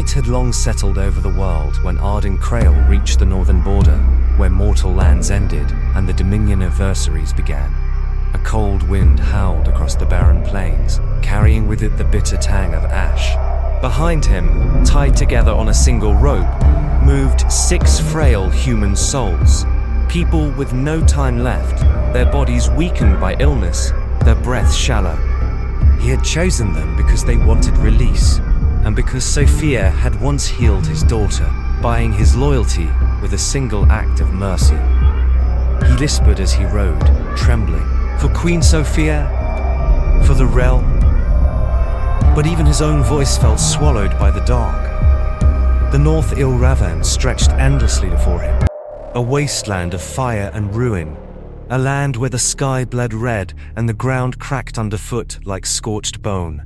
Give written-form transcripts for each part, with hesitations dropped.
Night had long settled over the world when Arden Krial reached the northern border, where mortal lands ended and the dominion of Verserys began. A cold wind howled across the barren plains, carrying with it the bitter tang of ash. Behind him, tied together on a single rope, moved 6 frail human souls. People with no time left, their bodies weakened by illness, their breath shallow. He had chosen them because they wanted release, and because Sophia had once healed his daughter, buying his loyalty with a single act of mercy. He whispered as he rode, trembling, for Queen Sophia, for the realm. But even his own voice felt swallowed by the dark. The North Ravan stretched endlessly before him, a wasteland of fire and ruin, a land where the sky bled red and the ground cracked underfoot like scorched bone.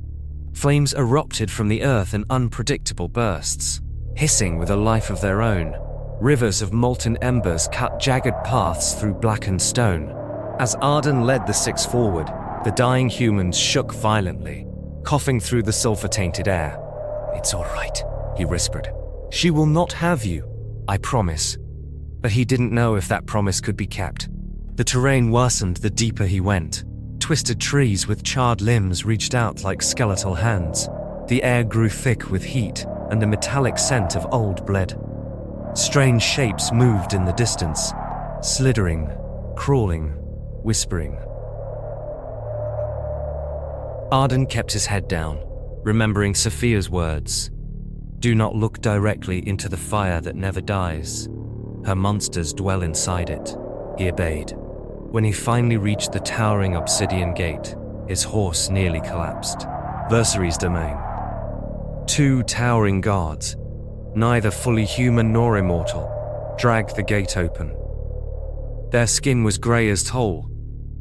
Flames erupted from the earth in unpredictable bursts, hissing with a life of their own. Rivers of molten embers cut jagged paths through blackened stone. As Arden led the 6 forward, the dying humans shook violently, coughing through the sulfur-tainted air. "It's all right," he whispered. "She will not have you, I promise." But he didn't know if that promise could be kept. The terrain worsened the deeper he went. Twisted trees with charred limbs reached out like skeletal hands. The air grew thick with heat and a metallic scent of old blood. Strange shapes moved in the distance, slithering, crawling, whispering. Arden kept his head down, remembering Sophia's words. "Do not look directly into the fire that never dies. Her monsters dwell inside it." He obeyed. When he finally reached the towering obsidian gate, his horse nearly collapsed. Verserys' domain. 2 towering guards, neither fully human nor immortal, dragged the gate open. Their skin was grey as tow,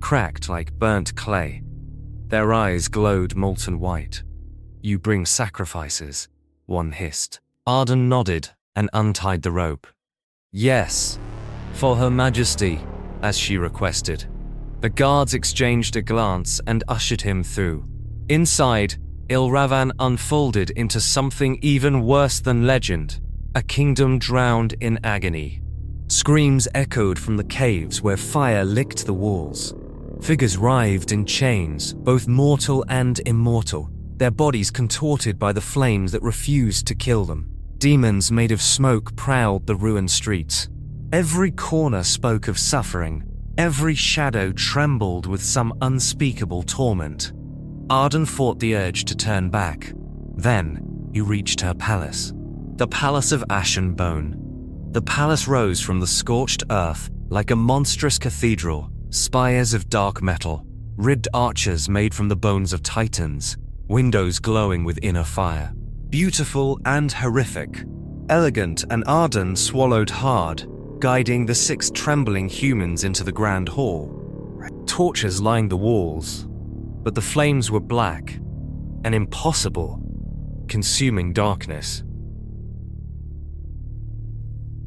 cracked like burnt clay. Their eyes glowed molten white. "You bring sacrifices," one hissed. Arden nodded and untied the rope. "Yes, for Her Majesty," as she requested. The guards exchanged a glance and ushered him through. Inside, Ravan unfolded into something even worse than legend, a kingdom drowned in agony. Screams echoed from the caves where fire licked the walls. Figures writhed in chains, both mortal and immortal, their bodies contorted by the flames that refused to kill them. Demons made of smoke prowled the ruined streets. Every corner spoke of suffering. Every shadow trembled with some unspeakable torment. Arden fought the urge to turn back. Then he reached her palace. The Palace of Ash and Bone. The palace rose from the scorched earth like a monstrous cathedral, spires of dark metal, ribbed arches made from the bones of titans, windows glowing with inner fire. Beautiful and horrific. Elegant, and Arden swallowed hard, guiding the 6 trembling humans into the grand hall. Torches lined the walls, but the flames were black, an impossible, consuming darkness.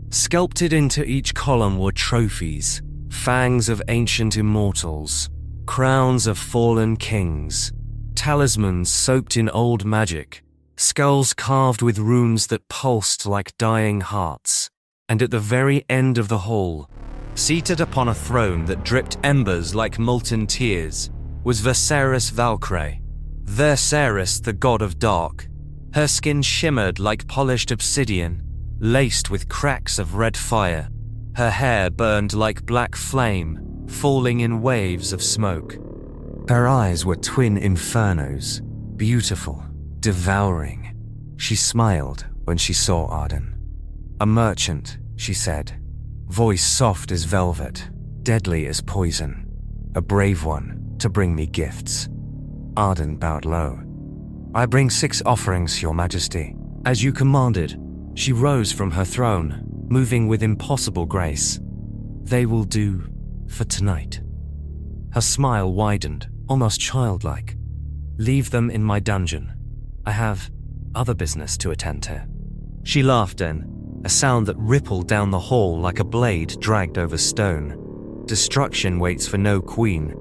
Sculpted into each column were trophies, fangs of ancient immortals, crowns of fallen kings, talismans soaked in old magic, skulls carved with runes that pulsed like dying hearts. And at the very end of the hall, seated upon a throne that dripped embers like molten tears, was Verserys Valkyrie. Verserys, the god of dark. Her skin shimmered like polished obsidian, laced with cracks of red fire. Her hair burned like black flame, falling in waves of smoke. Her eyes were twin infernos, beautiful, devouring. She smiled when she saw Arden. "A merchant," she said, voice soft as velvet, deadly as poison. "A brave one, to bring me gifts." Arden bowed low. "I bring 6 offerings, Your Majesty." As you commanded, she rose from her throne, moving with impossible grace. "They will do for tonight." Her smile widened, almost childlike. "Leave them in my dungeon. I have other business to attend to." She laughed then, a sound that rippled down the hall like a blade dragged over stone. Destruction waits for no queen.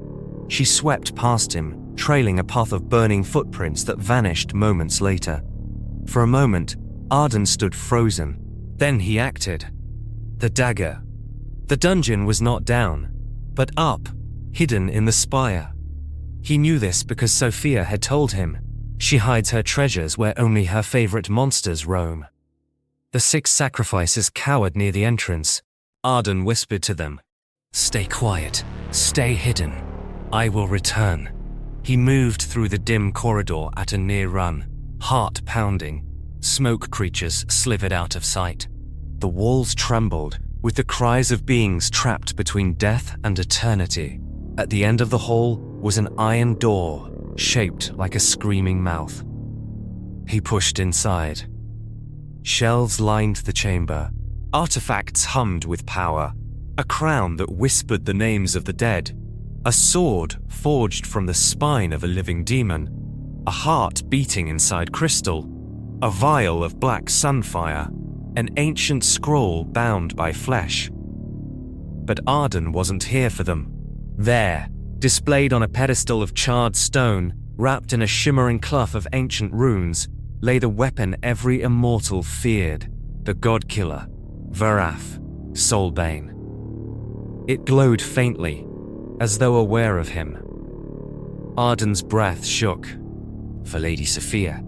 She swept past him, trailing a path of burning footprints that vanished moments later. For a moment, Arden stood frozen. Then he acted. The dagger. The dungeon was not down, but up, hidden in the spire. He knew this because Sophia had told him. She hides her treasures where only her favorite monsters roam. The 6 sacrifices cowered near the entrance. Arden whispered to them, "Stay quiet, stay hidden. I will return." He moved through the dim corridor at a near run, heart pounding. Smoke creatures slithered out of sight. The walls trembled with the cries of beings trapped between death and eternity. At the end of the hall was an iron door, shaped like a screaming mouth. He pushed inside. Shelves lined the chamber. Artifacts hummed with power. A crown that whispered the names of the dead. A sword forged from the spine of a living demon. A heart beating inside crystal. A vial of black sunfire. An ancient scroll bound by flesh. But Arden wasn't here for them. There, displayed on a pedestal of charred stone, wrapped in a shimmering cloth of ancient runes, lay the weapon every immortal feared, the god-killer, Verath Soulbane. It glowed faintly, as though aware of him. Arden's breath shook. "For Lady Sophia,"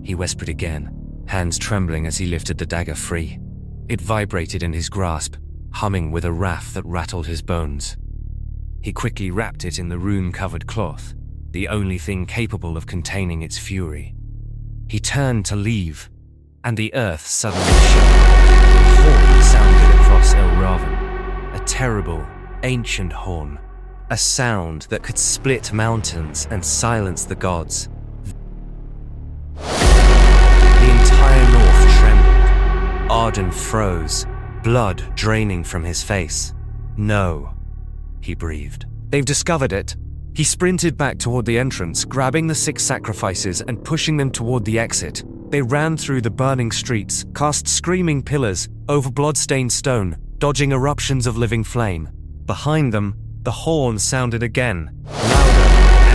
he whispered again, hands trembling as he lifted the dagger free. It vibrated in his grasp, humming with a wrath that rattled his bones. He quickly wrapped it in the rune-covered cloth, the only thing capable of containing its fury. He turned to leave, and the earth suddenly shook. A horn sounded across Ravan, a terrible, ancient horn, a sound that could split mountains and silence the gods. The entire north trembled. Arden froze, blood draining from his face. "No," he breathed. "They've discovered it." He sprinted back toward the entrance, grabbing the 6 sacrifices and pushing them toward the exit. They ran through the burning streets, cast screaming pillars over blood-stained stone, dodging eruptions of living flame. Behind them, the horn sounded again, louder,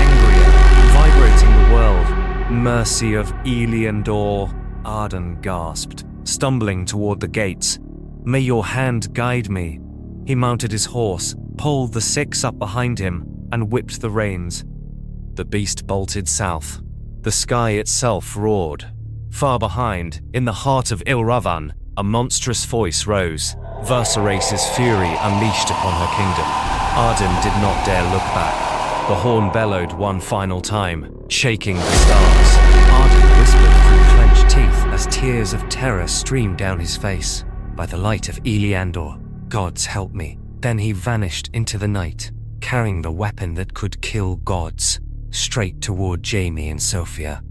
angrier, vibrating the world. "Mercy of Elyandor," Arden gasped, stumbling toward the gates. "May your hand guide me." He mounted his horse, pulled the 6 up behind him, and whipped the reins. The beast bolted south. The sky itself roared. Far behind, in the heart of Ravan, a monstrous voice rose, Verserys' fury unleashed upon her kingdom. Arden did not dare look back. The horn bellowed one final time, shaking the stars. Arden whispered through clenched teeth as tears of terror streamed down his face. "By the light of Elyandor, gods help me." Then he vanished into the night, carrying the weapon that could kill gods, straight toward Jaime and Sophia.